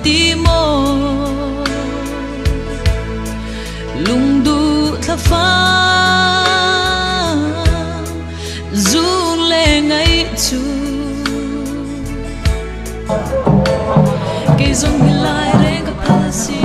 Timo lung du tha fa zu le ngai chu ke zong hilai reng ka pasi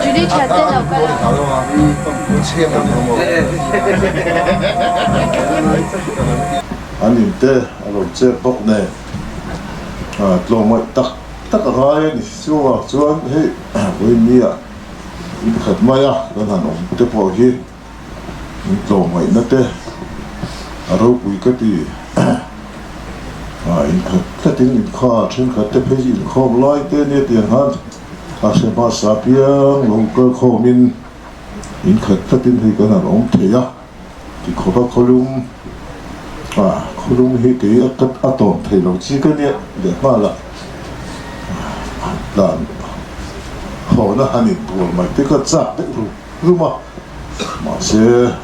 Judy chate đâu cả anh nhìn thế anh chơi bốc này lâu mấy tắc tắc cái này xưa xưa hey với mía khát mày à cái thằng ông thế bỏ hi lâu mấy nát thế rồi bùi cái gì khát cái tiếng khát trên khát thế phải gì khát lại thế này tiền hắn sẽ bắt sạp yang lâu cơ khô min khát cái tiếng thì cái thằng ông thế à thì khó bắt khó lung khổ lung hi cái atom thầy lâu chỉ cái này để mà là họ nó hành bùa mà cái chặt đấy rồi mà sẽ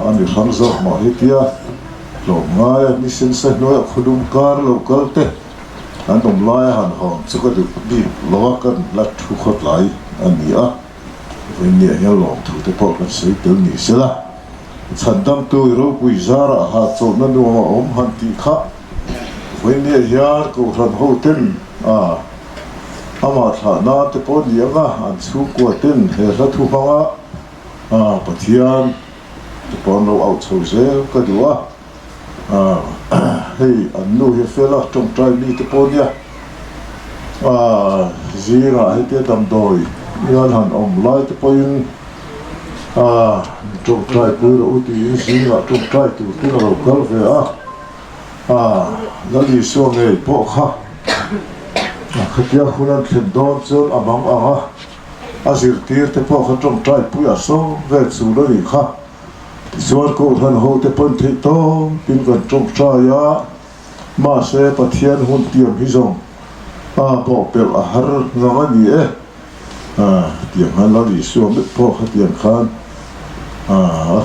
anh được tham gia mà hi kia lâu ngay mi sinh sẽ nói khổ lung car lâu car thế anh đồng lai hành hòn sẽ có được đi lo cái là thu khót lại anh nhỉ với nhẹ nhau lòng thu thế bỏ cái sự tự nhỉ sẽ là sản tâm tôi rồi bây giờ là hạt châu nó nuôi mà ôm hành tị khá với nhẹ giờ cầu thần hậu tin ama thà na te po niang an chu ko tin he ra thu hanga pathian te pon lo out so ze ka duwa hei an nu he fela trong trai mi te po nia zira he te tam doi yan han om lai te po in trong trai pu ro uti zira trong trai tu tu ro kal ve la li so nge po kha khtia khunan thlen don chon amang anga azir tir te po kha trong trai pu ya so ve chu lo ri kha chuan ko than ho te pon thei to pin kan trong trai ya ma se pathian hun tiam hi zong bo pel a har ngama ni tiam han la ri so me po kha tiam khan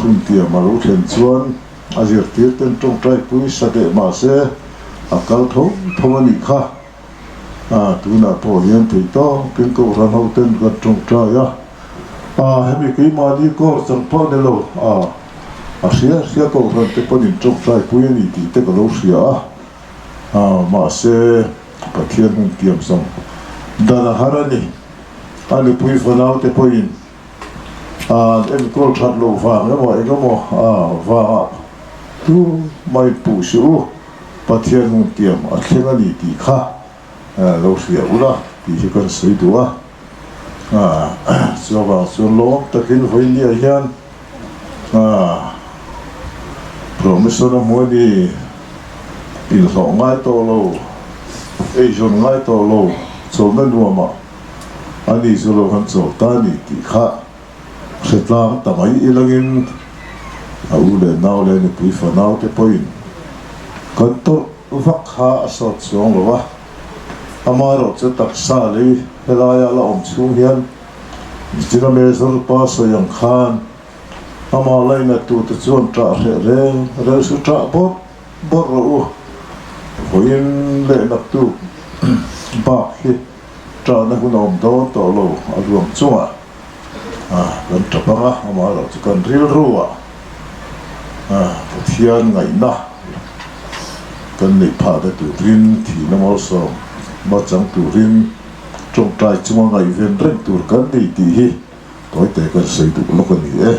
hun tiam ma lo thlen chuan azir tir ten trong trai pu sa de ma se akal tho thomani kha tu na po hian thei to pin ko ran ho ten kan trong trai ya hemi ki ma ni ko sang po de lo sia ko ran te po in trong trai pu ni ti te ko lo sia ma se pathian hun tiam sang dana harani ani pui fanau te po in em ko that lo va mo va tu mai pu su pathian hun tiam a thlenga ni ti kha lâu xỉa ula thì chỉ cần sử dụng cho vào xuống lỗ ta khiến với lia hiền promise nó muốn đi in sọ ngay to lâu Asian ngay to lâu số nó đùa mà anh đi số lâu hơn số ta đi thì khác sẽ làm tầm ấy ilangin lên nào lên thì phải nào cái point còn tôi vắt hạ sọt xuống rồi amaro che taksa le helaya la om chung hian jira mezor pa so yang khan ama lai na tu te chuan tra re su tra bor ro Huyin le nak tu bak hi tra na kun om do to lo aluam chunga kan tapanga amara kan ril ruwa pathian ngai na kan nei pha da tu rin thi na mo so ma chang tu rin trong trai chunga ngai ven reng tur kan nei ti hi toy te kan sei tu lo kan ni e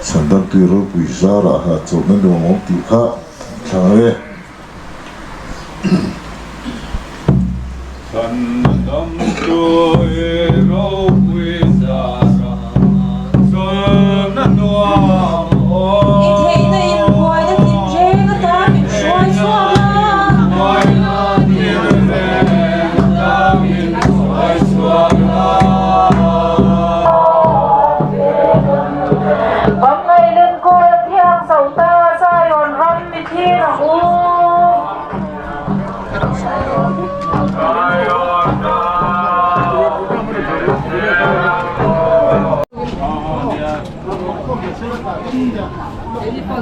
sandan tu ro pui zara ha chon na no mo ti kha thang Sandam joy ro wizara sonanwa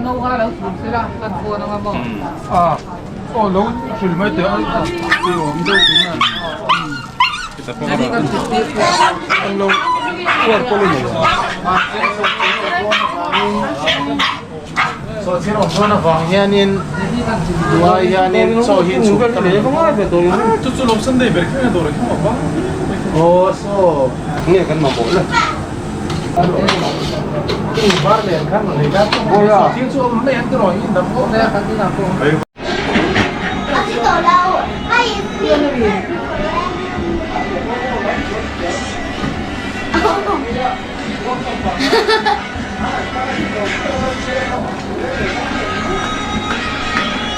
nấu hai là sẽ là ăn cua nó ngon nấu chỉ mấy tiếng thì ổn đâu cũng là cái con thịt tiết ăn lâu uống có lên rồi so chỉ nó thôi là vàng nha nên dua nha nên so hiện chụp cái này không ai phải tôi chút lồng sân đây về cái này rồi không có so nghe cái mà bổ lên Barler kan melihat bola. Itu melihat terus ini dah boleh kan tidak pun. Kasih tahu lau. Hai. Dia lagi.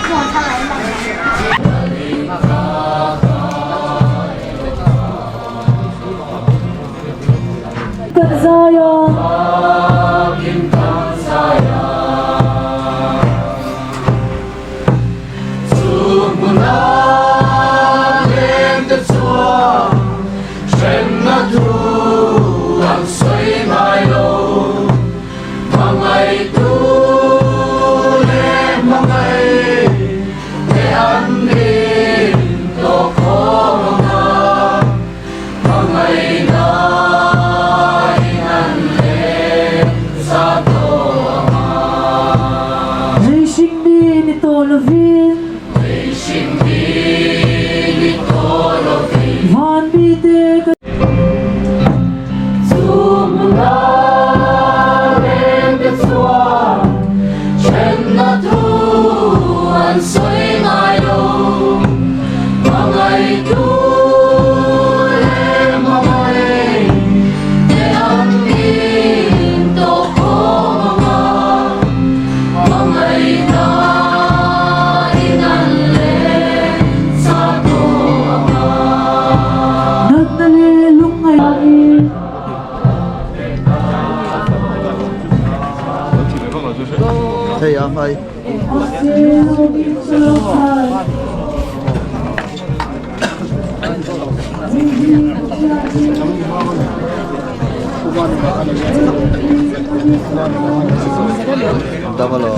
Mau salah Hey, hi. Double.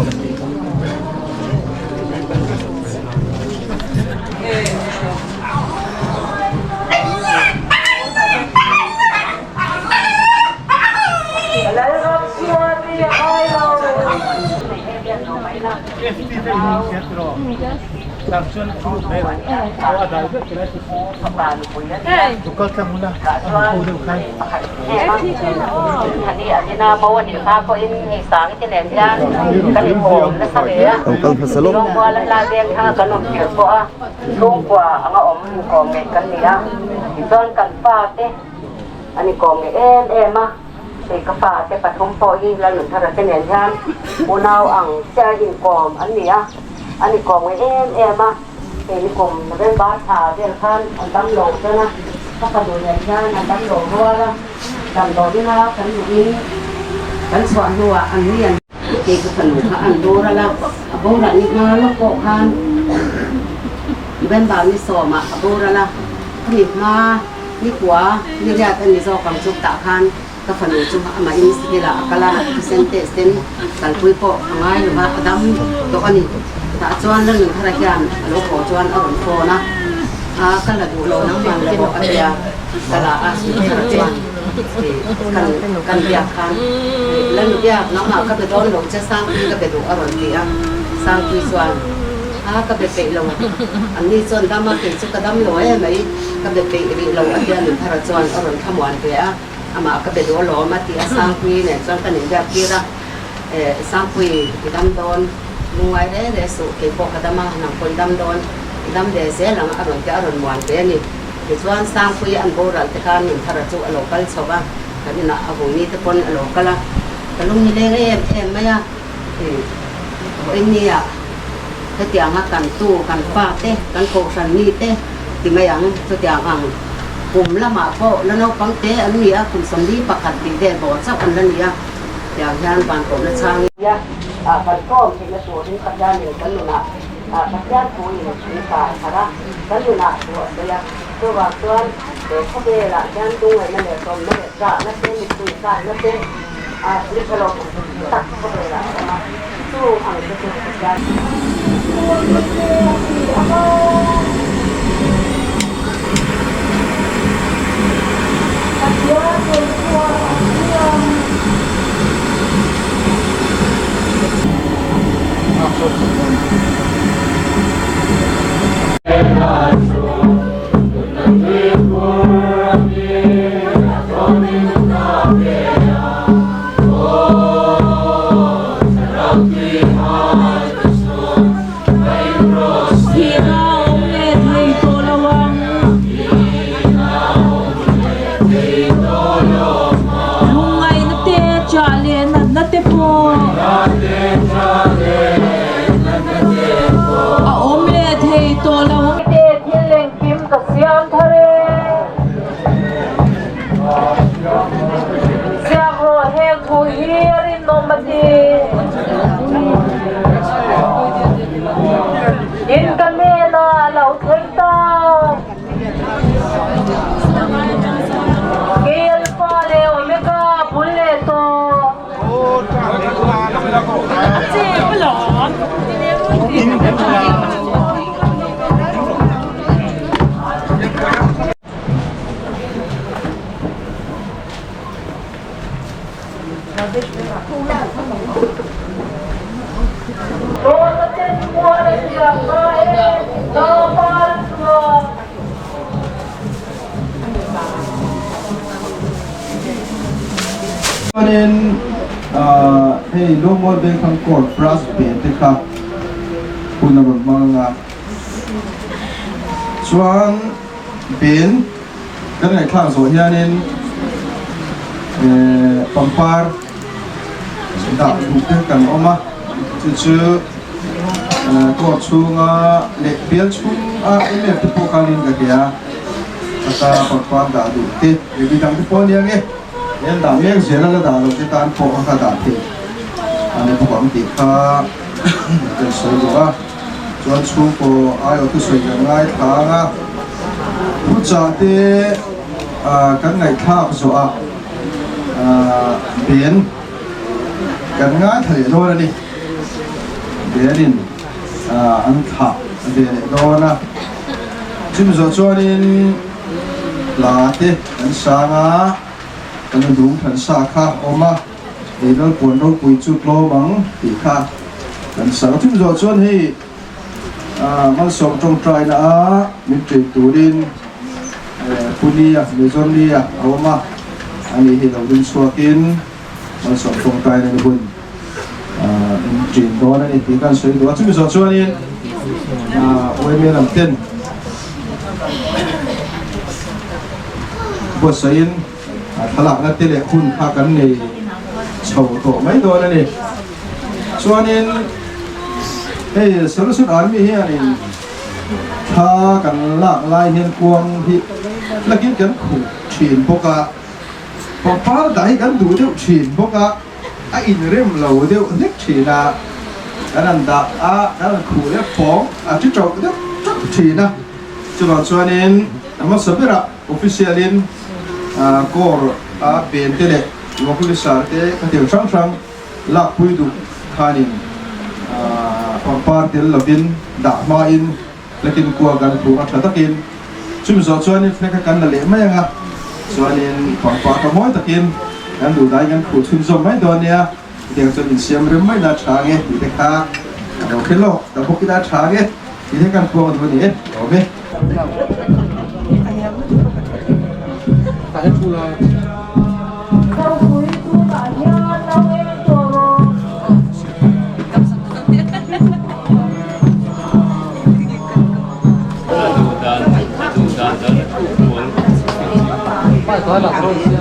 Kapate patung po lalu tara kenyan unaw ang charging com ania ani com ema ini com ren ba tha del khan andam lo chana kapadu yan andam lo wala dam do dina kan ni kan swan huwa anian ke kapanu ka andora la abong ra ni na lo ko khan ben ba ni so ma abora la ni ma ni kwa ni ya kan ni so kam chuk ta khan kapanu cuma amain sila akala presente sten kalpui po angai luma adam to ani ta chuan la lun thara hian lo ko chuan a ron fo na kan la du lo nang man le bo atia kala a su thara chuan kan bia khan la lu bia nang ma ka be don lo cha sang ka be du a ron ti a sang pi chuan ka be pe lo an ni chuan da ma ke chu ka dam lo ai mai ka be pe ri lo atia lun thara chuan a ron khamwan pe a ama ka be do lo ma ti a sang pi ne chuan kan ni bia ki ra sang pi ki dam don lungai de su ke po ka dama nang kon dam don dam de se lang a ron ka ron wan pe ni ke chuan sang pi an bo ral te kan ni thara chu a local choba kan na a bo ni te pon a local a ka lung ni le em ma ya bo en ni a te tiang a kan tu kan pa te kan ko san ni te ti ma yang te tiang ang kum la ma po la no pang te an ni a kum som di pakhat ti de bo cha an la ni a tiang yan ban ko na chang ya ban ko ki na so ni ka yan ni kan na ka yan ko ni ni ka thara kan na so ya so wa chuan ko be la yan tu ai na le som na le ra na te ni tu ka na te ni ka lo tak ko be la ma tu ang te ko ka yan nên hey lúc mỗi bên thằng cột brass biển thì khác cũng là một món ngà xoan biển cái này khác rồi nha nên pampar đã đúng cái cần ôm á chứ có chung lệ biển chung em lệ tập cá linh cái kia kata pampar đã đúng thế vì đang tập như thế nên đã miếng gì là đã được cái tan phổ các đã thì anh em cũng đi khá cái số đó cho chú của ai ở cái số ngay tháng bút trả thì cái ngày khác rồi biển cái ngay thời đó đi biển anh thả để đó na chim gió cho nên là thế anh sáng kan dung than sa kha oma edal pon ro pui chu tlo mang ti kha kan sa thum zo chon hi mal som trong trai na min tri turin punia mezonia oma ani hi lo din suakin mal som trong trai na bun in trin do na ni ti kan soi do thum zo chon in oi me lam ten bo sain thlalak na tele khun kha kan nei chho to mai do na ni chuanin hei solution army hi ani tha kan lak lai hian kuang hi lakin kan khu thin boka pangpar dai kan du deuh thin boka a in rem lo deuh nek thina kan da kan khu le phong chi trau deuh chak thina chuanin ama sabira officialin kor ben tele local sar te ka tel sang sang la pui du khanin phòng pa tiền lovin đã ma in lekin qua gan thu a thatakin chum zo chuan in fleka kan la le mai anga chuan in phòng pa ka moi takin an du dai gan khu thun zo mai do nia tiang chuan in siam rem mai da tha nge ti kha do khelo da bok da tha nge ti kan puang do ni oke tại thu là phải nói là tôi sẽ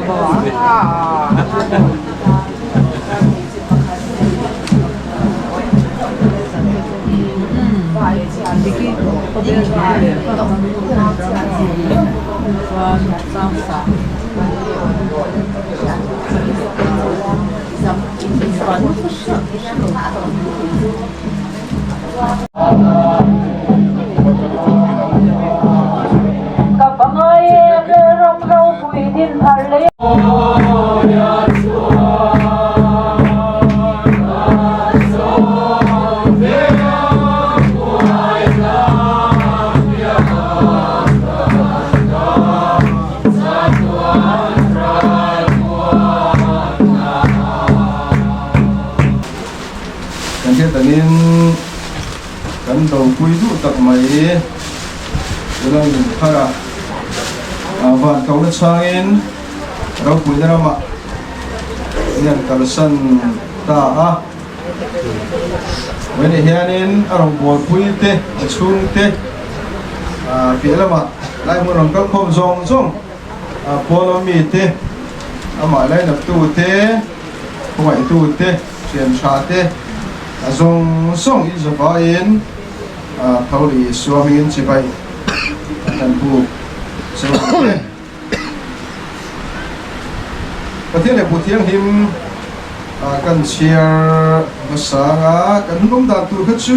kan đầu quý du tập mấy là mình khai ra và cầu đất sang in đâu quý ra mà nhận cả sân ta à mấy này hiện in ở đồng bộ quý tê chung tê phía là mà lại một đồng các khom rong rong polo mi tê mà lại là tu tê không phải tu tê chuyển sa tê zong song is a vain tholi swimming chi bai kan bu so pathian le puthiang him kan share masanga kan nom dan tu kha chu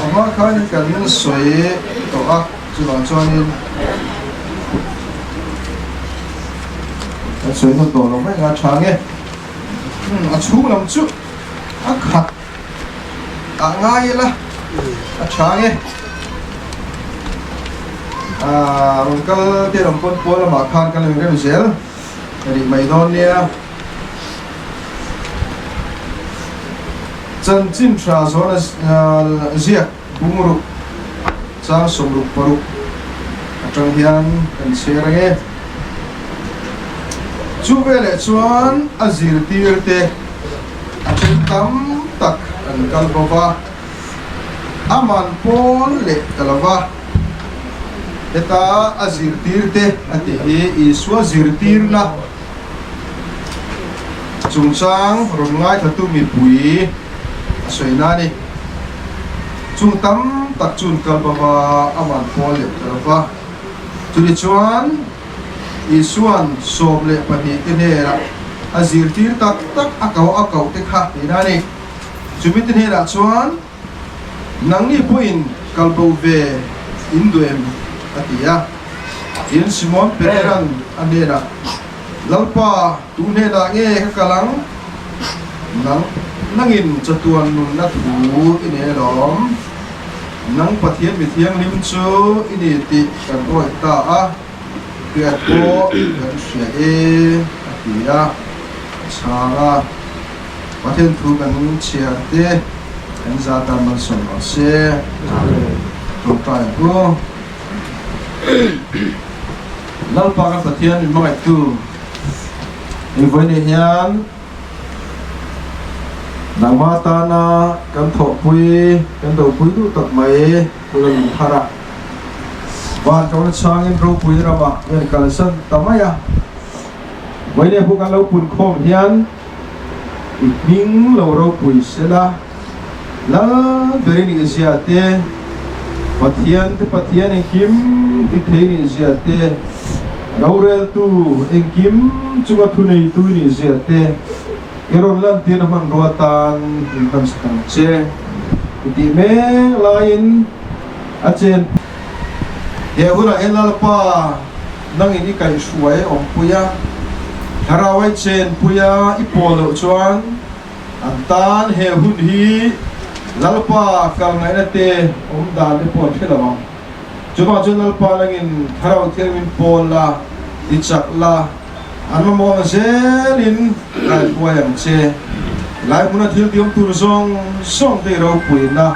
ama khan kan soi to a chu la chuanin kan soi no to lo mai nga thange a chu lam chu a khat a ngai la a change rong kal te ram pon pon ma khan kan le zel ri mai don nia chan chin tra zona zia bumuru cha somru paru atang hian kan serage chu vele chuan azir tir te tam tak an kalbova aman pon le kalava eta azir tirte ate e iswa zirtir na chungchang rongai thatu mi pui soinani chungtam tak chun kalbova aman pon le kalava tuli chuan isuan soble pani tenera azir tir tak tak akau te kha inani chumit hera chuan nangni point kalbo ve induem atia in simon pereran anera lalpa tune da nge kalang nangin chatuan nun na thu ine lom nang pathian mi thiang lim chu ini ti kan roi ta a kiat ko kan sia e atia chara pathian thu kan chia te kan za ta man son ma se to tai ko lal pa ka pathian mi mai tu ni voi ne hian nang ma ta na kan tho pui kan do pui du tak mai kulan thara van kawan sangin ro pui ra ba yan kalasan tamaya voi ne hu kan lo pun khom hian ning lo ro pui sela la berin isiate pathian engkim ti thein isiate laurel tu engkim chunga thunei tu ni isiate eron lan tin man roatan kan sang che ti me lain achen he huna elal pa nang ini kai suai om puya harawai chen puya ipolo chuan antan he hun hi lalpa kal ngai na te dan te pon phela ma chuba chu lalpa langin tharau thelmin pol la ichak la anma mo na selin lai puayam che lai muna thil tiom tur song te ro puina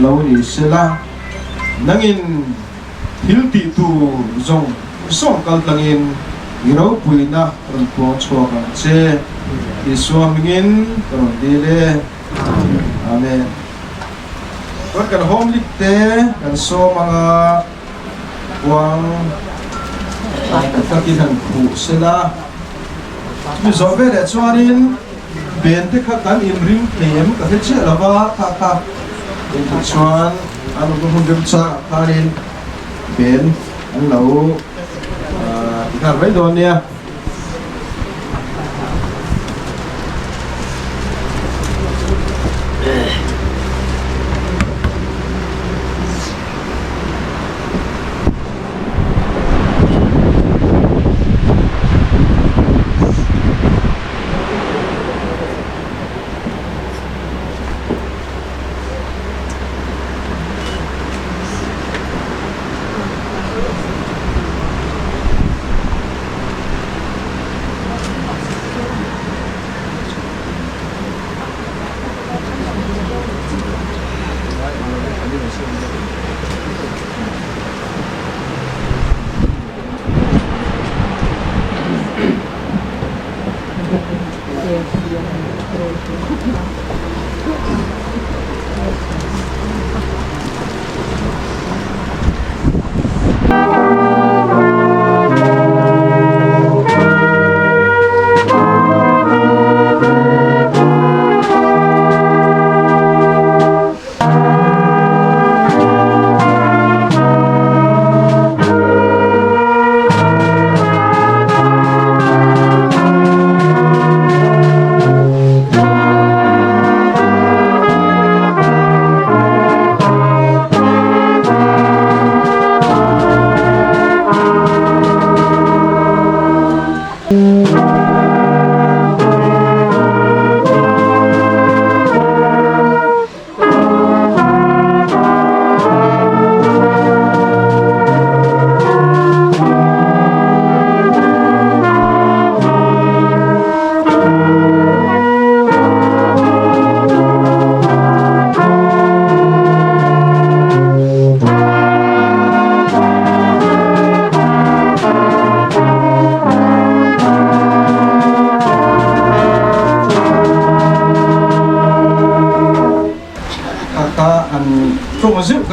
lo ni sela nangin thil ti tu zong song kal langin ro puina ron po chwa kan che iswamingin ron dile amen kon kan home likte kan so mga wang kakihan ku sila mi zobe de chuanin bente kha kan imring tlem ka the che lawa kha in chuan anu ko hum cha karin ben an lo ka rai don nia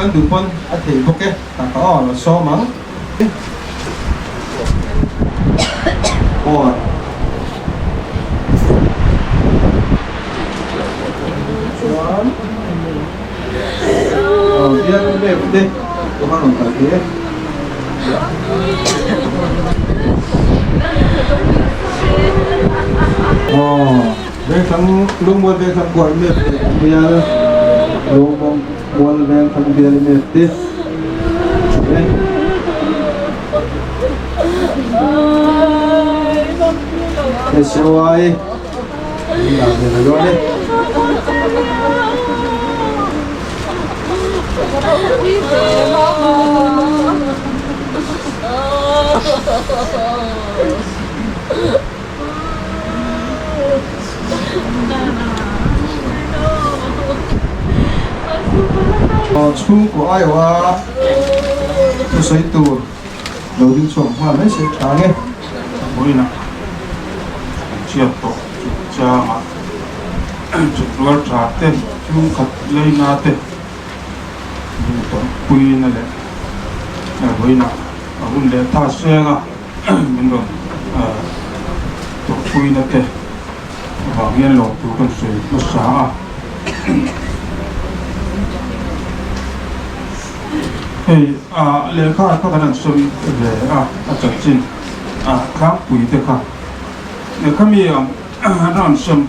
kan du pon a thei boke ta ka on so mang or dia le de ko han on ta ke về thằng lúc mua về thằng gọi mệt bây giờ lúc mua về thằng bia mệt đi cái số ai làm gì rồi đấy chung của ai hoa tôi xây tù đầu tiên xuống hoa mấy sẽ trả nghe mỗi năm chia tổ cha mà chụp loa trả tên chung khát lấy na tên nhưng tổ quy này là mỗi năm ở bên để ta xe à mình còn tổ quy này tên và nghe lộc tụ con suy nó xả hey le kha ka kan sum le a chachin khang pui te kha le khami ran sum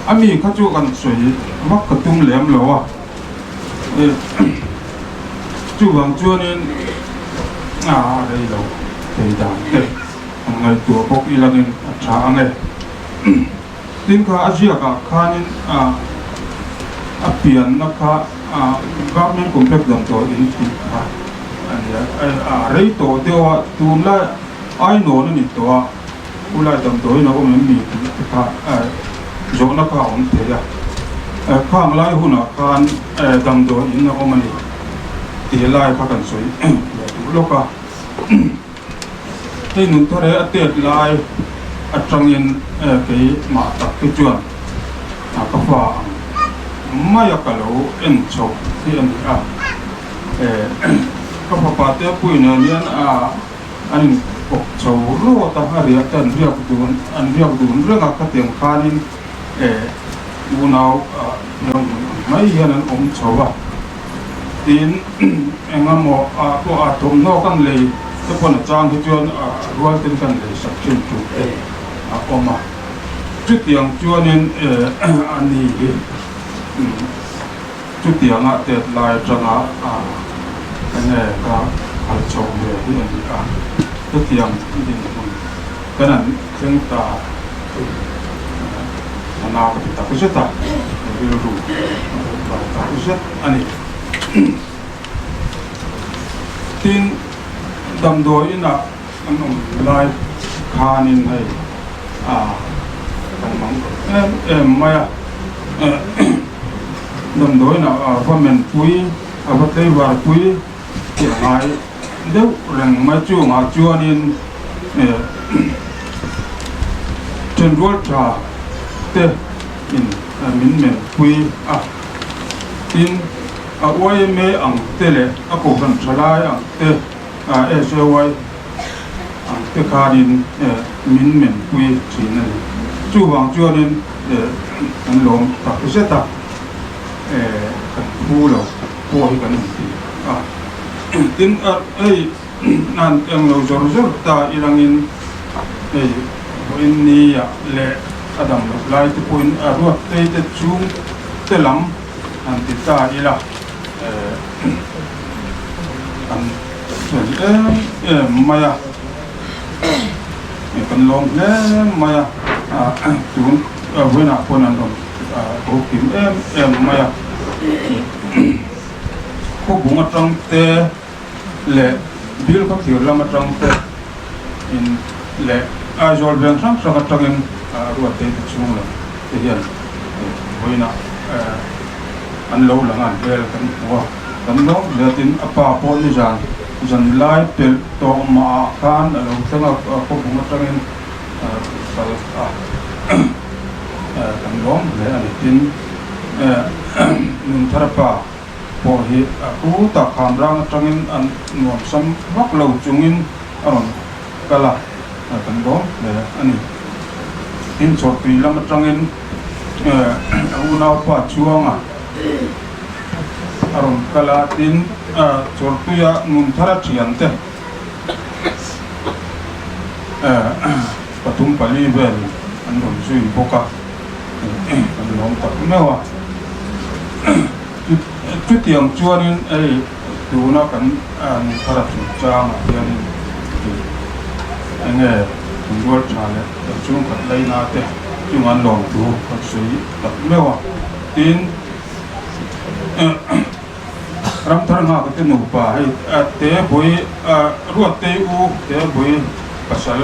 ami kha chu kan sui mak ka tum lem lo wa chu wang chu nen dei lo dei da te ngai tu bok ilangin tha ange tin kha ajia ka khanin apian na kha government complex dam to in ti kha ani rei to dewa tunla ai no ni to ulai dam to ina ko mi kha jo na kha on te ya khang lai huna khan dam to in na ko mani ti lai kha kan soi lo ka hei nun thore atet lai atangin ke ma tak ke chuan ka fa maya kalau enco hi an ka fa pa te puina nian an ok chau ro ta haria tan riak dun renga ka tiang khanin unau yong mai hian an om chawa tin engamo ko atom no kan lei te pon chang hi chuan rual tin kan lei sak chen tu oma chu tiang chuanin ani hi chu tiang te lai changa ane ka al chau le hi ani chu tiang din mun kanan theng ta ana ka ta ku seta ri ru ta ku set ani tin dam do ina anom lai khanin hai maya dam do ina famen pui abatei war pui ti hai deu reng ma chu ma chuanin ten rol tra te in min men pui tin wai me ang tele ako kan chalai ang te SOY ang te khanin min men pui china chu wang chuanin an lom ta seta kan phulo po hi kan ti tin nan ang lo jor ta irangin in ni ya le adam lai te point ruat te chung te lam an ti ta ila an maya kan lom le maya tun wena ponan dom ko kim maya ko bunga tang te le bil ko thir lama tang te in le ajol ben tang tangin ruat te chung la te hian wena an lo langan bel kan wa kan lo le tin apa pon ni jan lai pel to ma khan lo thanga ko bunga tangin sal kan long le an tin nun tharapa po hi ku ta kham rang tangin an nuam sam vak lo chungin aron kala kan long le ani in chot pi lam tangin unau pa chuanga aron kala tin chortuya nun thara thiante patum pali vel an ron sui boka an lom tak mewa tu tiang chuanin tuna kan nun thara chu chang hianin enge tungol chale chung kan leina te chung an lom tu kan sui tak mewa tin ram thar nga ka nu pa hai te boi ruat te u te boi pasal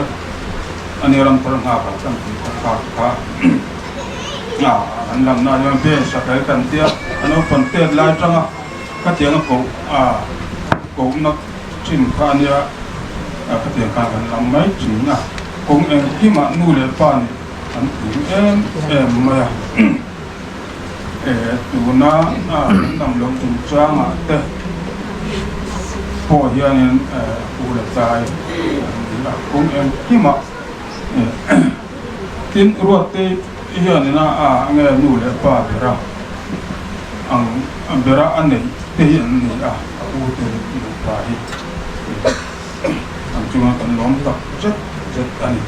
ani ram thar nga ka kan ka an lam na yo be sakal kan tia ano pan te lai tanga ka tiang ko ko na chin kha nia ka tiang ka kan lam mai chin na kong en ki ma nu le pa ni an em ma tuna nam long chung chang te po hianin ula tai la kung em kima tin ruat te hianina nge nu le pa bera ang bera anei te hian ni u te nu pa hi ang chunga kan lom tak jet ani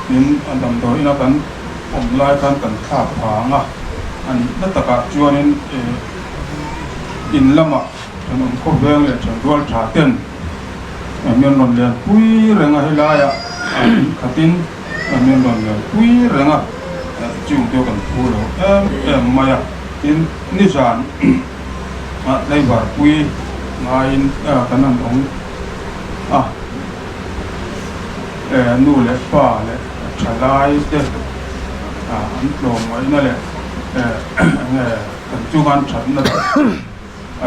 nin andam do ina kan lai kan tha phanga ani nataka chuanin in lama kan ko veng le chan dual tha ten men non le pui renga hilaya khatin men non le pui renga chung tiêu cần phu lo em mày in ni san lấy vợ quy ngay cái năng ông nu lệ pa lệ trả lại thế anh lồng ấy nè lệ cần chung ăn chắn nè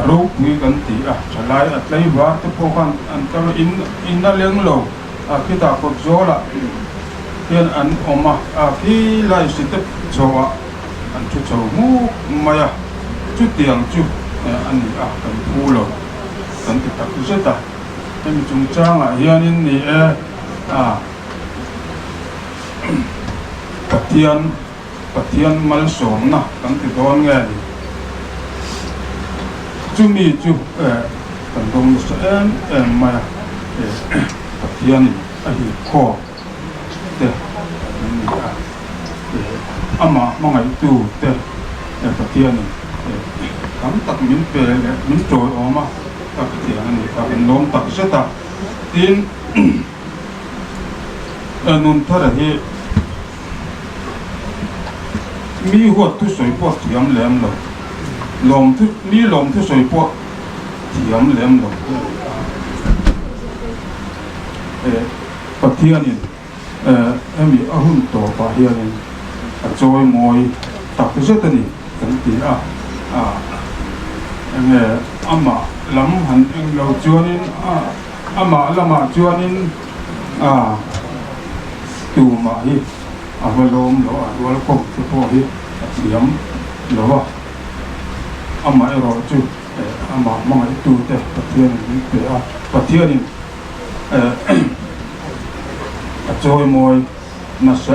rau quy cần tí trả lại lấy vợ thế phố khăn anh cái in nó liếng lầu khi ta có gió là hiện anh oma khi lại sẽ tiếp cho anh chút cho mu mày chút tiền chút anh cần phu lầu cần tiếp tục rất ta em chúng trang hiện nay Patian mal som na kan ti don nge ni chu mi chu kan dong sa ma Patian hi ko te ni ama mangai tu te Patian kam tak min pe le min choi oma Patian ni ka nom tak sa ta tin nun thara hi mi huat tu soi po thiam lem lo lom tu soi po thiam lem lo Patianin ami ahun to pa hianin choi moi tak zetani kan ti ama lam han eng lo chuanin ama lama chuanin tu ma hi avalom lo wal ko to hi thiam lo ama ero chu ama ma tu te Patianin choi moi na sa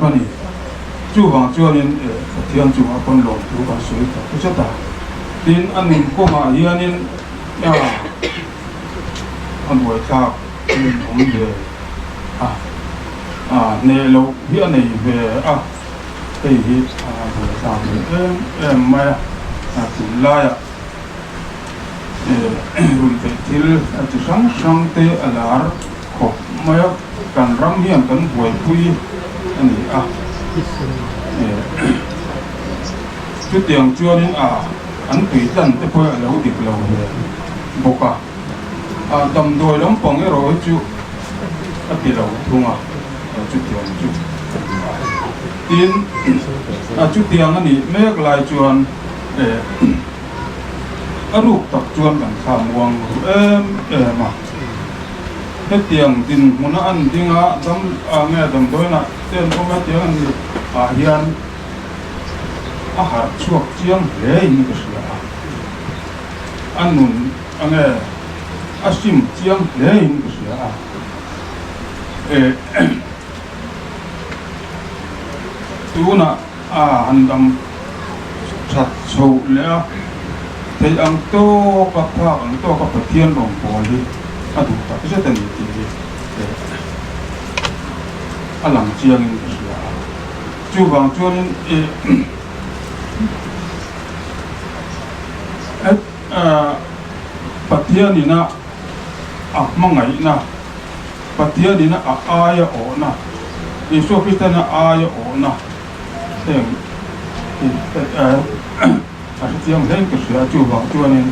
bani chu wang chuanin Patian chu apon lo tu ba soi ta ta tin anin ko ma hianin an boi tha om de ne lo hi nei ve ei hi boi tha em mai tin la ya run te til tu sang te alar ko mai kan ram hian kan boi pui ani chút tiền chuanin an tùy tan te poi lo dik lo boka dam doi lam pang ero chu ati lo thunga chút tiền chu tin chút tiền ani mek lai chuan aruk tak chuan kan tham wang ma hết tiền tin muna an dinga dam nghe dam doi na ten ko ma tiền ani hian har chuak chiang le ni ka sia anun ange asim chiang le ni ka sia tuna handam chat chou le thei ang to ka tha ang to ka Pathian rong po hi adu ta se tan ti alang chiang ni ka sia chu wang chuan Patianina mangai na Patianina aya o na Yesu Kristana aya o na ten tiang hen ke sia chu wang chuanin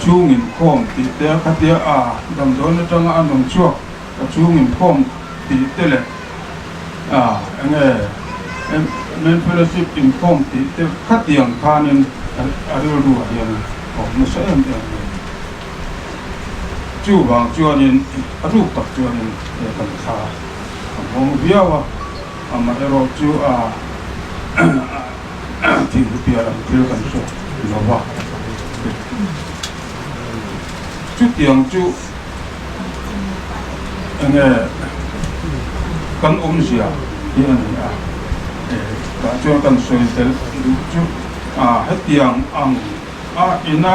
chungin khom ti te khatia dam don tanga anom chuak chungin khom ti tele enge men fellowship in khom ti te khatiang khanin ariru hian nó sẽ chu wang chuanin aruk tak chuanin kan kha mong biawa ama ero chu ti pia la ti kan so lo wa chu tiang chu enge kan sia hian ka chu kan so tel chu hết tiang ang ina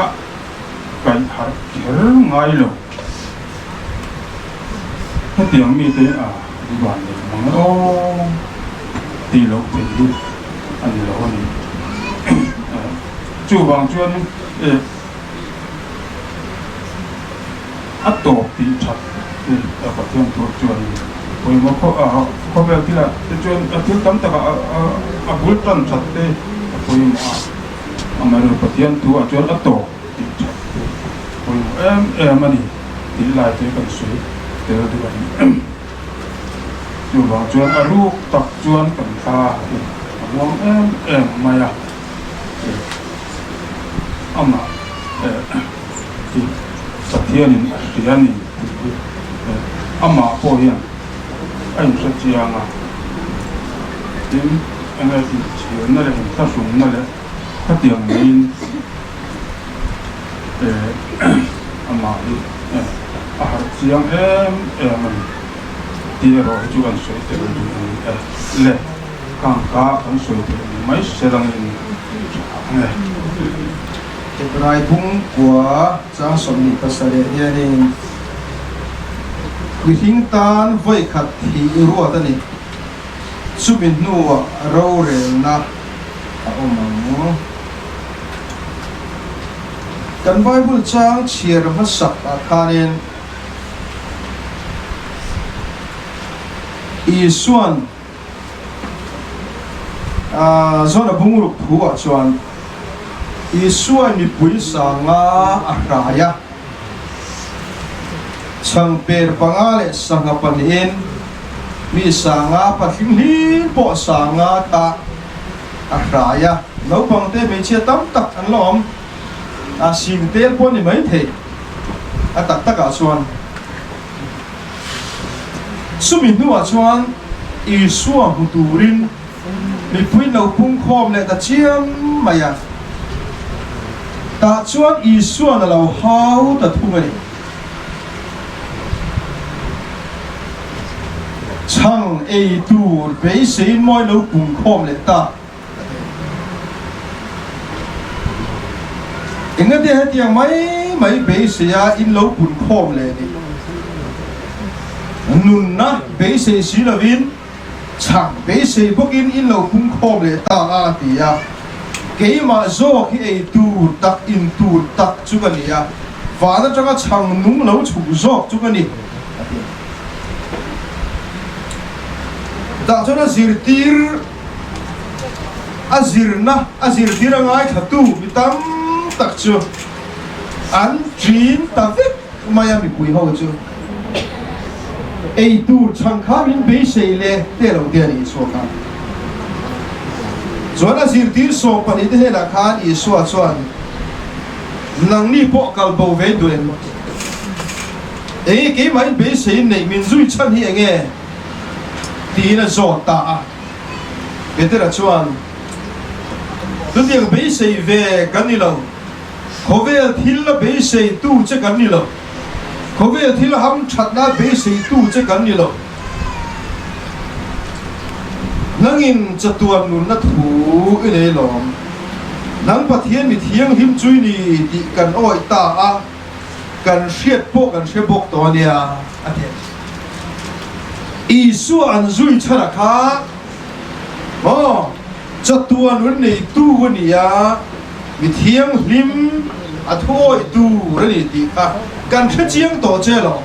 kan har kir ngai lo hết tiang mi te di ban ni mang o ti lo te du an lo ni chu wang chuan atop ti chat pa tiang to chuan Ôi mà có về thì là chuyện thiếu tấm ta cả bul trần chặt thế ôi mà rồi phát hiện thu chuyện ấp tổ ôi em mà đi thì lại thế cần suy thế là được rồi dù vào chuyện lu tập chuyện cần pha mong em mà ya mà thì phát hiện thì anh mà phổ hiện anh sẽ chia ngà đến anh ấy thì chiều nay hình ta xuống nay phát tiền mình mà đi chia em mình thì rồi chú anh sẽ tự lệ càng cá anh sẽ tự mấy sẽ đang này cái này cũng của trang sổ nhị ta sẽ để đi quy hình tan với khát thì ruột anh chú mình nuo rau rêu na ông kan Bible trang chia ra hết sạch khanin Isuan zona bunguruk thua chuan Isuan ni pui sanga ahraya sang per pangale sanga panin mi sanga pathim hin po sanga ta ahraya lo bang te me chia tam tak an lom sim tel pon ni mai the tak tak a chuan sumi nuwa chuan Isua huturin mi pui no pung khom le ta chiam maya ta chuan Isua na lo hau ta thumani chang ei tur be sein moi lo pung khom le ta inga de hetiang mai be sia in lo pung khom le ni nun na be sei silavin chang be sei bokin in lo pung khom le ta a tia ke ma zo ki ei tur tak in tur tak chu ka nia va na changa chang nung lo chu zo chu ka ni da chona zirtir azir dirangai thatu bitam tak chu an trin ta vek maya mi pui ho chu ei tur chang kha min be sei le te lo te ni so ka chona zirtir so pani te hela khan I so chuan nang ni po kal bo ve duen ei ke mai be sei nei min zui chan hi enge tina zo ta betera chuan tu tiang be sei ve kan ni lo khovel thil la be sei tu che kan ni lo khovel thil ham that na be sei tu che kan ni lo nangin chatuan nun na thu ile lom nang pathian mi thiang him chui ni ti kan oi ta a kan hriat po kan hrebok to nia athe Isu an zui chara kha chatuan nun nei tu nia mi thiang hlim athoi tu rani ti kha kan hre chiang to che lo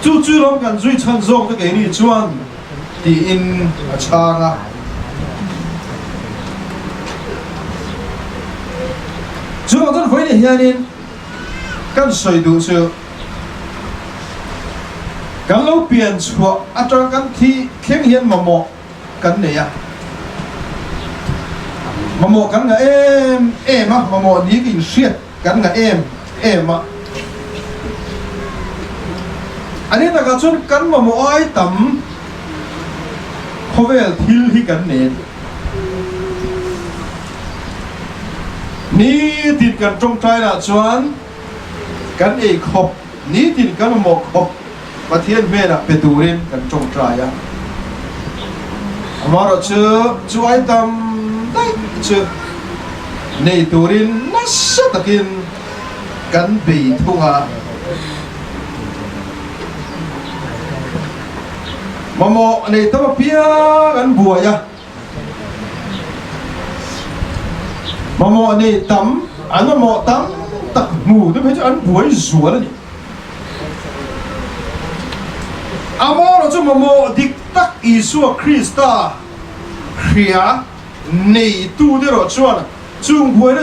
chu lom kan zui chan zok ta ke ni chuan ti in achanga chu lo tan foi ni hianin kan soi du chu kan lo pian chua atang kan thi khem hian mamo kan ne ya mamo kan nga em mamo ni kin hriat kan nga em ani ta ka chun kan mamo ai tam khovel thil hi kan ne ni tin kan trong trai la chuan kan ei khop ni tin kan mamo khop pathian me na peturin kan trong trai ya amaro chu ai tam dai chu nei turin nasa takin kan be thunga mamo nei tama pia kan buaya mamo nei tam an mamo tam tak mu de pe an buai zuwa la ni amaro cho mà mò địch tắc Isu Christa khía này tu để rồi chuan chung quay nó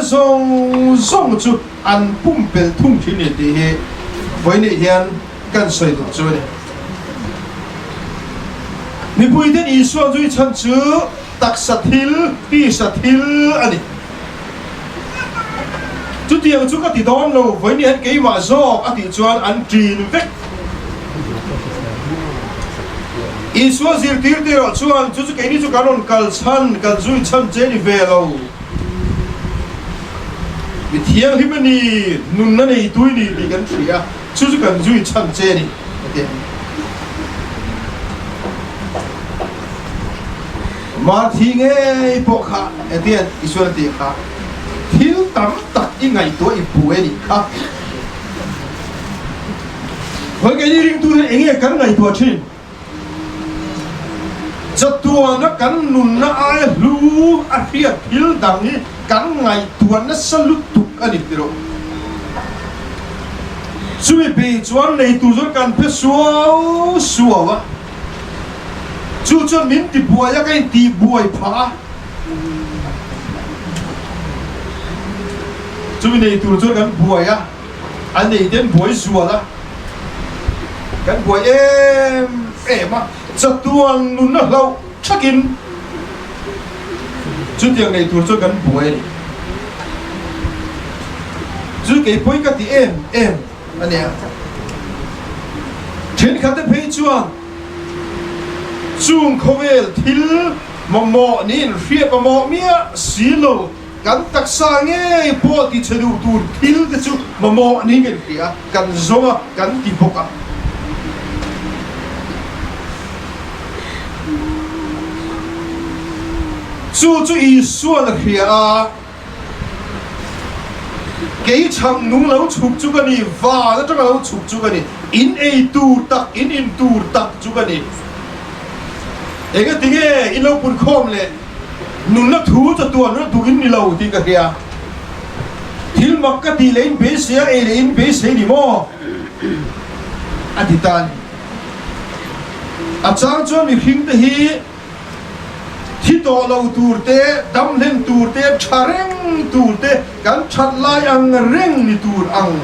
song chu ăn bung bel thung thiên này thì với này hiện cần soi được chuan này mi bui đến Isu duy chân chữ tak sathil pi sathil ani chú tiền chú có tỷ đón lâu với những cái mà do anh tỷ chuan ăn truyền vết Isu zir tir tir chuan chú cái này chú karon kal duy chân chế về lâu vì thiang hi mani nun na nei tui ni đi kan thria chú kan duy chân chế ni mà thi nghe bộ khá tiền Isu tiền khá thiếu tắm tật ý ngày tuổi bùi đi khá với cái gì tôi thấy nghe cắn ngày tuổi trên cho tua nó cắn nùn nó ai lú à phía thiếu tắm ý cắn ngày tuổi nó sân lút tục anh đi rồi suy bị chuan này tôi rất cần phải xua vợ chú cho mình thì bùi ya cái thì bùi phá chú mình này tụi tôi cần bùi á anh này đến bùi rùa đó cần bùi em mà cho tuần nun nó lâu chắc in chú tiền này tụi tôi cần bùi chú cái bùi cái thì em anh này trên khát tới thấy chưa chung khovel thil mò nín phía mò mía xílo kan taksa nghe po ti chadu tu thil te chu mò nín cái phía kan zonga kan ti boka chu Isu na phía cái chang nung lâu chụp chu cái này và nó trong lâu chụp chu cái này in a tu tak in tu tak chu cái này cái tiếng ấy in lâu bún khom lệ nung nó thú cho tuần nó thú in đi lâu thì cái kia thiếu mặc cái tí lấy bế xe ấy lấy bế xe đi mò anh thì tan à chẳng cho mình khinh thế hi thì to lâu tour te đâm lên tour te chareng tour te cắn chặt lại ăn reng đi tour ăn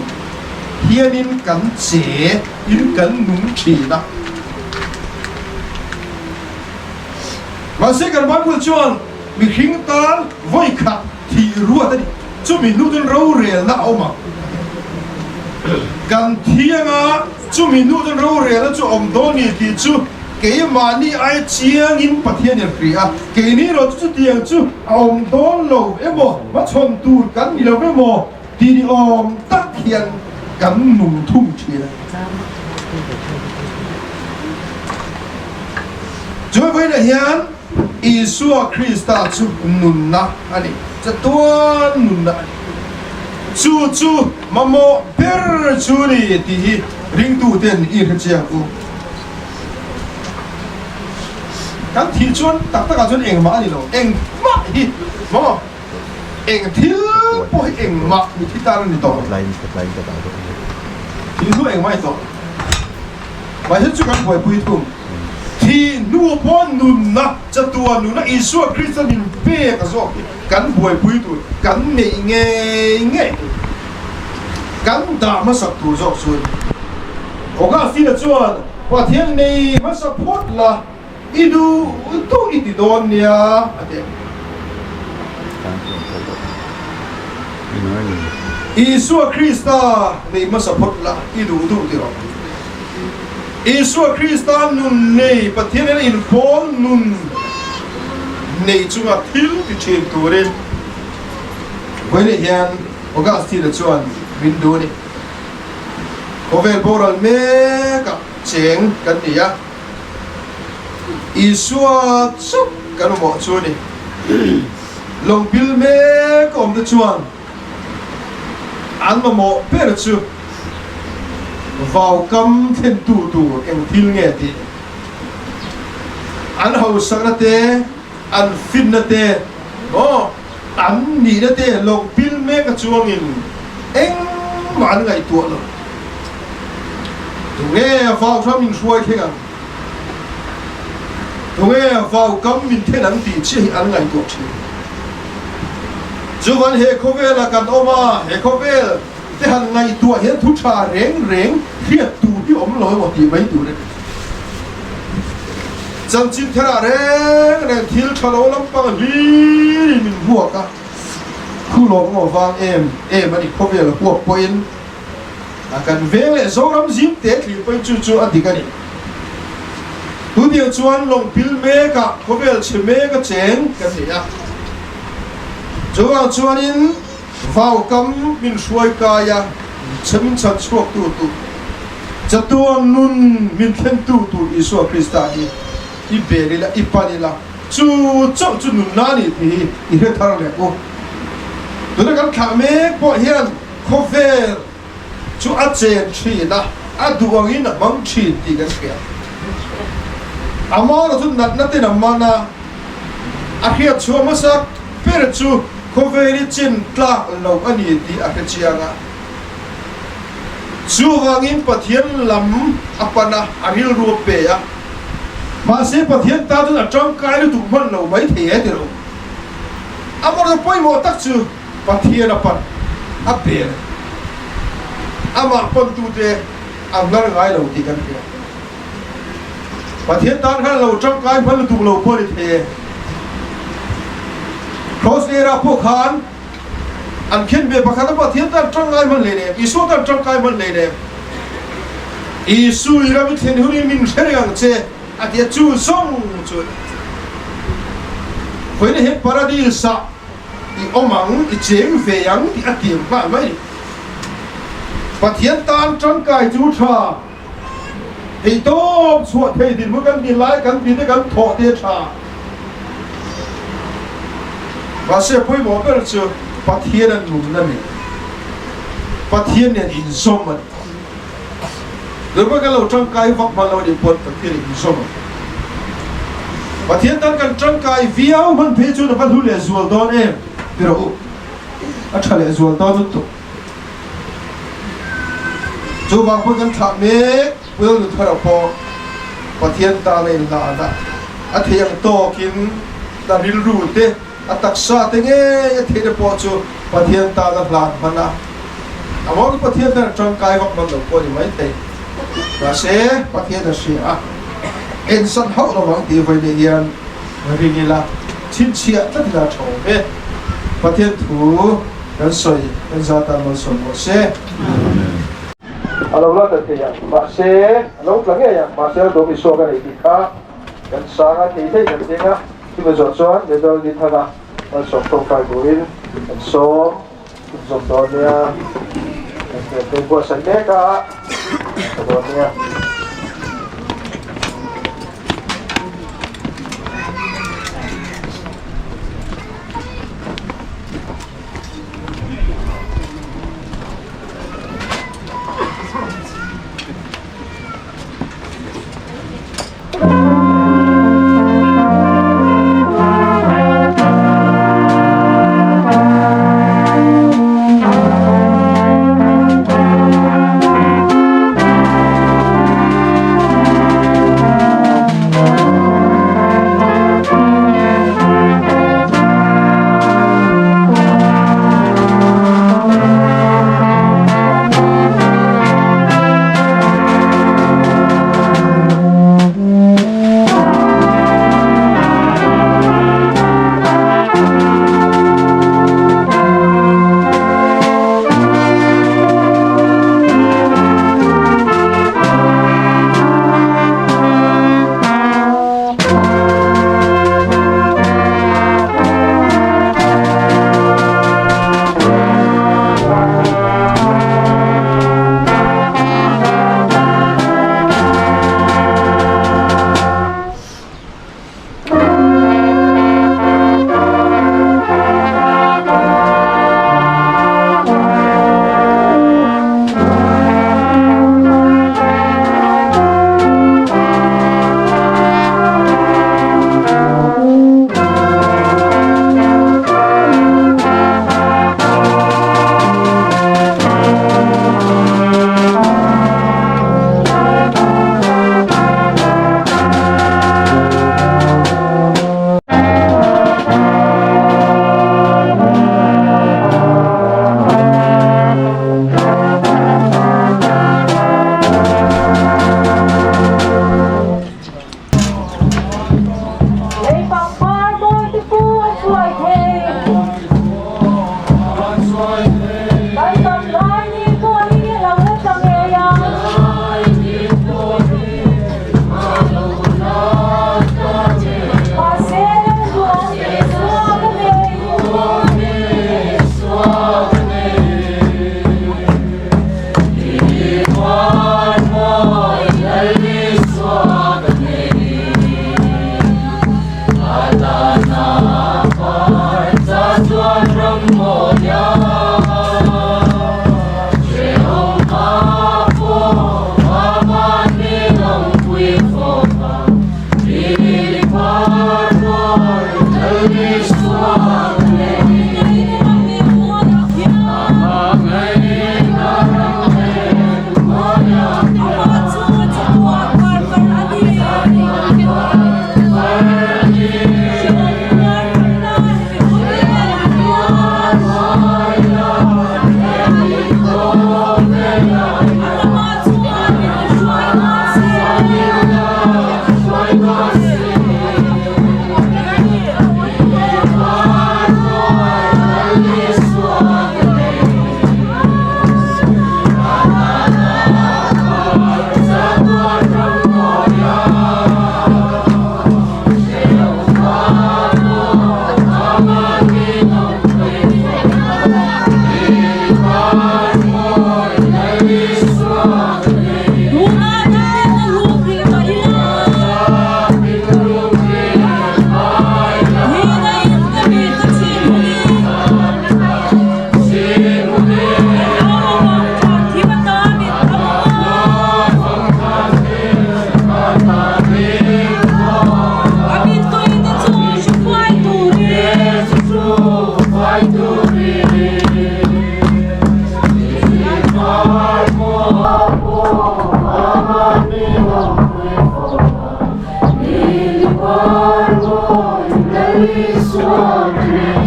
hiện in cắn chế in cắn nung chỉ đó mà sẽ cần bán quân chuan mình khinh tan voi khát thì ruột đấy chú mình nuốt đến rau rẻ na ông mà cần thiêng á chú mình nuốt đến rau rẻ nó chú ông đó ni thì chú cái mà ni ai chiang in bắt hiện được kìa cái này rồi chú thiêng chú ông đó lâu em bộ mà chọn tu cắn đi lâu em bộ thì đi ông tắc hiện cắn nung thung chia chú với này hiện Isu Christa chu nunna ani cha tuan nunna chu mamo per chu ni ti hi ring tu ten i kha chiang u kan thi chuan tak taka chuan eng ma ni lo eng ma hi mo eng thil po eng ma ni thi ta ni to line ka ta do thi chu eng mai to mai chu kan poi pui thum thì nuo pon nun na cha tua nu na Isu Christa min pe ka zo kan boi pui tu kan nei nge kan da ma sak tu zo sun o ga fi la chuan wa thiang nei ma sa phot la idu tu iti don nia ate Isu Christa nei ma sa phot la idu tu ti ro Isu Christa nun nei pathian in pol nun nei chunga thil ti chen turin với này hiện Augustine là chuan window này có vẻ boral me cả cheng kan ni ya Isu chuk kan mo chuan ni long bil me kom de chuan an mo per chu vào cam thêm tu em thil nghe thì anh hậu sang na te anh fin na te anh ni na te long pil me ka chuang in eng man ngai tu lo tu nghe vào cho mình xuôi thế à nghe vào cấm mình thế nắng thì chỉ ăn ngày cuộc chỉ chú văn hệ khâu về là cần oma hệ khâu về thế hàng ngày tua hiện thu trà rèn khiết tu đi ôm lối một tí mấy tu đấy chân chín thế là rèn này thiếu cho lâu lắm bằng lý mình buộc à khu lồng ngõ vàng em mà đi khâu về là buộc point cần về lại số lắm dịp tết thì phải chú ăn thì cái này tu điều chuan long pil me ka khovel che me ka cheng ka ni a chuan in vào cấm min suai ka ya chấm chan chuak tu chatuang nun min khen tu Isu Krista i beri la i pani la chu nun na ni thì i he thar le ko tu na kan kha me po hian khovel chu a chen thi na a duang in mang thi ti kan ke amor tu natin amana akhia chu masak per chu khoveri chin tla lo ani ti akachianga chu wangin pathian lam apana aril ru pe ya ma se pathian ta tu atang kai tu man lo mai the te ro amor poi mo tak chu pathian apan ape ama pon tu te amlar ngai lo ti kan ke pathian tan khan lo trong kai phal tu lo po ni the cross era po khan an khen be pakhat pathian tan trong kai man le ne isu tan trong kai man le ne isu ira mi then hu min serang che atia chu song chu khoi ne he paradise sa i omang i cheng ve yang ti atim ba mai pathian tan trong kai chu tha thì tốt suốt thì mới cần đi lái cần đi cần thọ tiền trả và sẽ phải bỏ cái sự phát hiện anh luôn này phát hiện anh in sông mà rồi mới cái lâu trong cái vọng mà lâu để buồn phát hiện in sông phát hiện tan cần trong cái video mình thấy cho nó phát hữu lệ ruột đó em pero anh trả lệ ruột đó tốt chú vàng phải cần thả mẹ will you tell po pathian ta nei la da a thiang to kin da ril ru te ataksa te nge the de po chu pathian ta da hlan bana amol pathian ta trong kai vak man lo po ni mai te ra se pathian da sia a en san hau lo wang ti vai de hian ri ni la chin chia ta da tho he pathian thu kan soi kan za ta lo so mo se alo la te ya ma se alo la nge ya ma se do mi so ga ni ka kan sa ga ti te kan te nga ti ma zo chuan le do ni tha ga ma so to kai bo in kan so zo do nia kan te bo san de ka do nia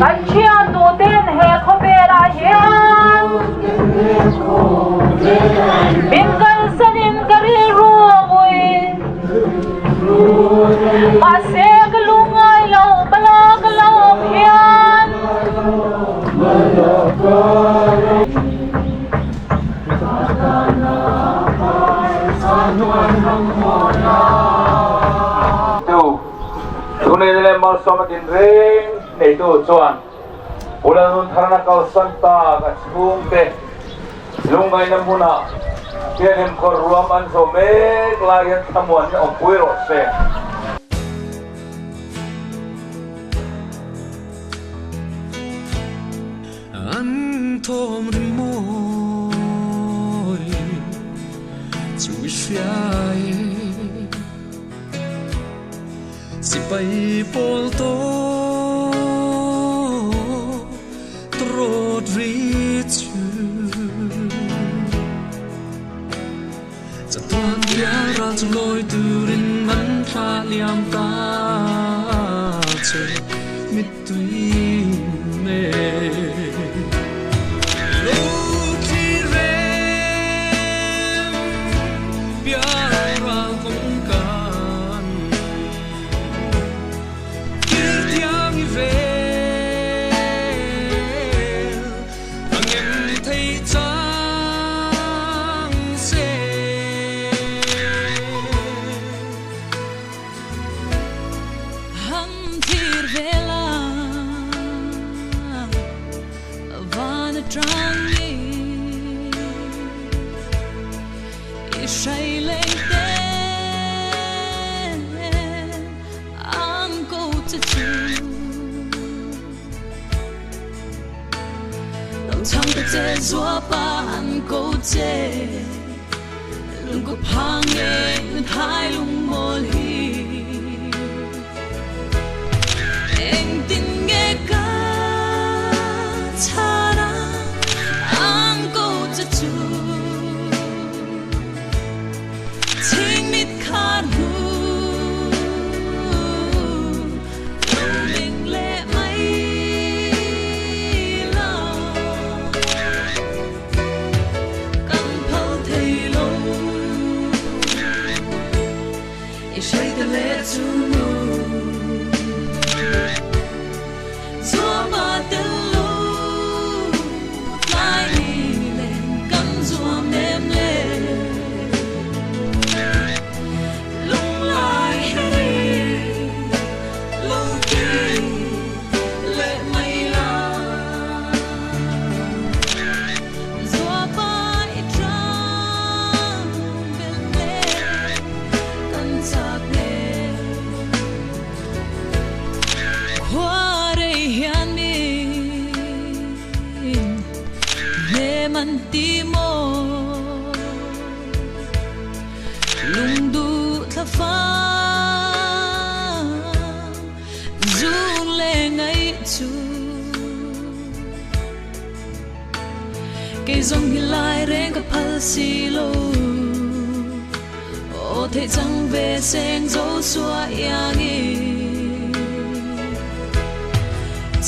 กันเชียร์ตัวเต้นเฮคอเบลาเฮียนบินกันสนิมกันรู้มุยมาเสกลุงไงเราบลากเราเฮียนTunay mal sama din ring nito chuan ulan nun tharana kal santa ka chhung te lungai na muna kianem ko ruam an so mek lai han thamuan ni ong pui ro se an thom ri moi chu shay si pai pol to trot ri chuจะตอนเดียราจะลอยตูรินมันทาเลียมตาเจมิดตุยเมลูกที่เร่เปียราคงกันคิดยังเร่อังเงินไทยจ้า做伴勾结，能够旁人太冷漠里，硬定嘅个差啦，安勾着住，亲密卡路。cây dòng hi lai reng ka phal si lo o thế chẳng về sen dấu xua yang i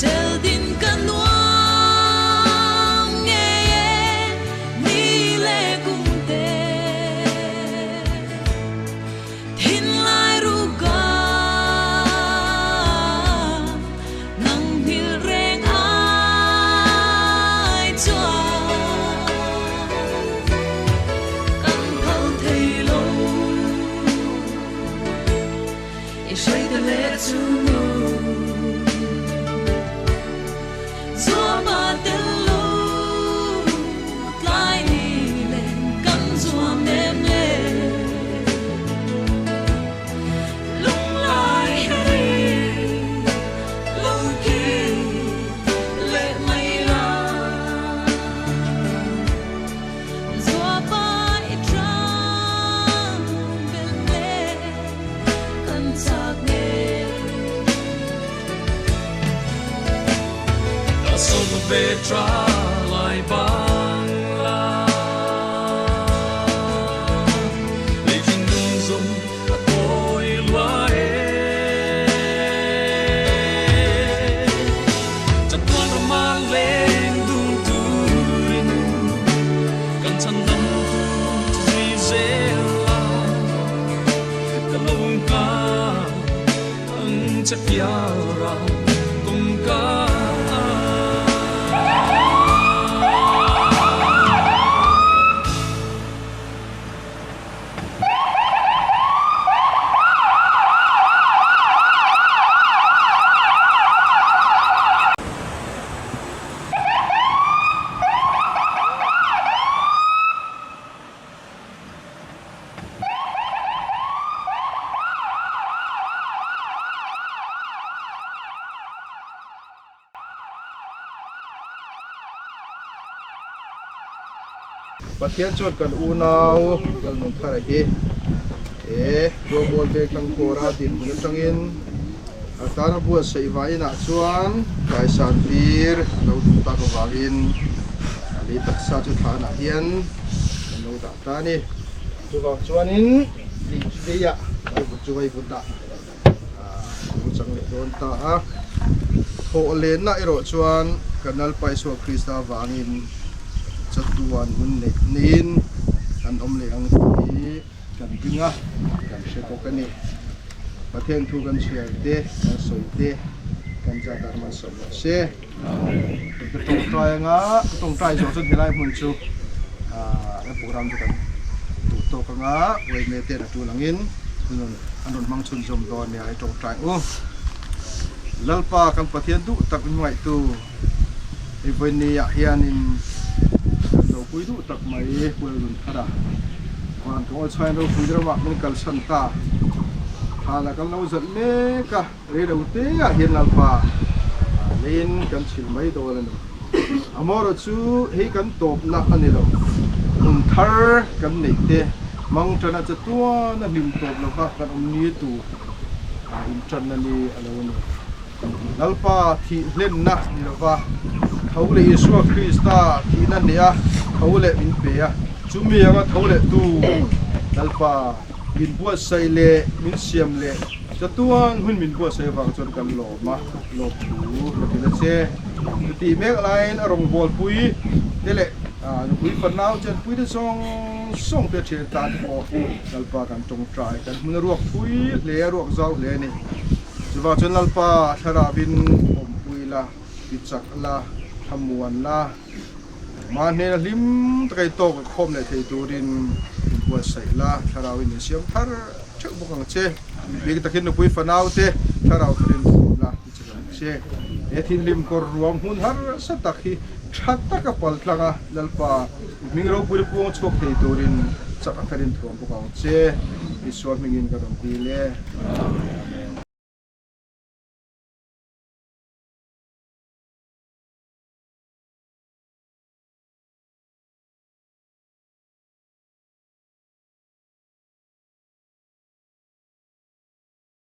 tel din kan nuang nghe ni le cung te thin lai ru ka nang hil reng ai cho Shake the letter to Zua ba te lo Lai ni lên Căn zua mềm lệ Lung lai hay Lâu kỳ Lệ mây la Zua ba i trăng Bên lệ Căn sạc Solo vetra lai bang la Lê vinh nung dung a tôi loa e chất piara tung caประเทศชนกันอูนาวกันนุ่งทะเลตัวบอลเบกังโคราดินมุนตังอินอาการบัวใส่ไว้หน้าชวนไก่สันตีร์เราดูตากวากินลีตักซาจุฐานาเฮียนเราตาตานี่ตัวชวนอินลีเดียเราบุจวยบุตรบุจังเลโดนตาโคเลนน่าอิโรชวนกันนัลไปสวคริสตาวางินจัตุวันมุนเนนินกันอมเลอังทีกันดึงกันเชโกกันนี่ประเทศทุกันเชียร์เดกันสวยเดกันจัดมาสมเช่ก็ต้องตายต้องตายจนสุดที่ไรมุนชูแล้วโปรแกรมกันถูกโตกันเวเมเตอร์ตัวหลังอินอันนั้นมังชุนชมดอนเนี่ยไอ้ตรงตายลัลปากันประเทศดุตักเป็นไงตัวไอ้เวนียเฮียนินเราคุยดูตักไม่คุยรุ่นขนาดวันที่เราใช้เราคุยเรื่องว่ามันกัลสันตาหาแล้วกันเราจะเมกะเรื่องอุตยเห็นอัลฟาเล่นกันชิลไม่โดนเลยอามอร์ชูให้กันตบหนักอันนี้เราทาร์กันหนีเตะมังจันจะตัวนั่นนิมตบแล้วก็กันอมนี้ตัวอินจันนั่นนี่อะไรวะเนี่ยนัลปาที่เล่นนะนี่เราว่าเขาเลยยิสวคริสต์ที่นั่นเนี่ยเขาเลยอินเปียจุมีอะไรเขาเลยตูนัลปาบินบัวใส่เล่มินเสียมเล่จะตัวหุ่นบินบัวใส่ฟังจนกันหลบมาหลบหูหลบที่นั่นเช่ตีเมฆอะไรอารมณ์บอลปุยนี่แหละปุยฝันน้าวเจนปุยที่ส่งเตะเชียร์ตาที่ออกนัลปากันจงใจกันมันรวกปุยเล่รวกเจ้าเล่นี่จะว่าจนนัลปาชาราบินอมปุยละปิจักละทำมวนละมาเนี่ยลิมตะไคโตกับคมเลยที่ตัวดินบัวใส่ละชาราวินเสียงทาร์เชื่อบุกังเช่เด็กตะคินปุยฝันเอาเตะชาราตัวดินคมละปิจักเช่ทินลิมกอรวมหุ่นฮาร์สัตตะคีชัดตะกับปัลลังนัลปามิงโรปุยพวงชกที่ตัวดินสักการินทวงบุกังเช่อิสวามิงินกระดมปีเล่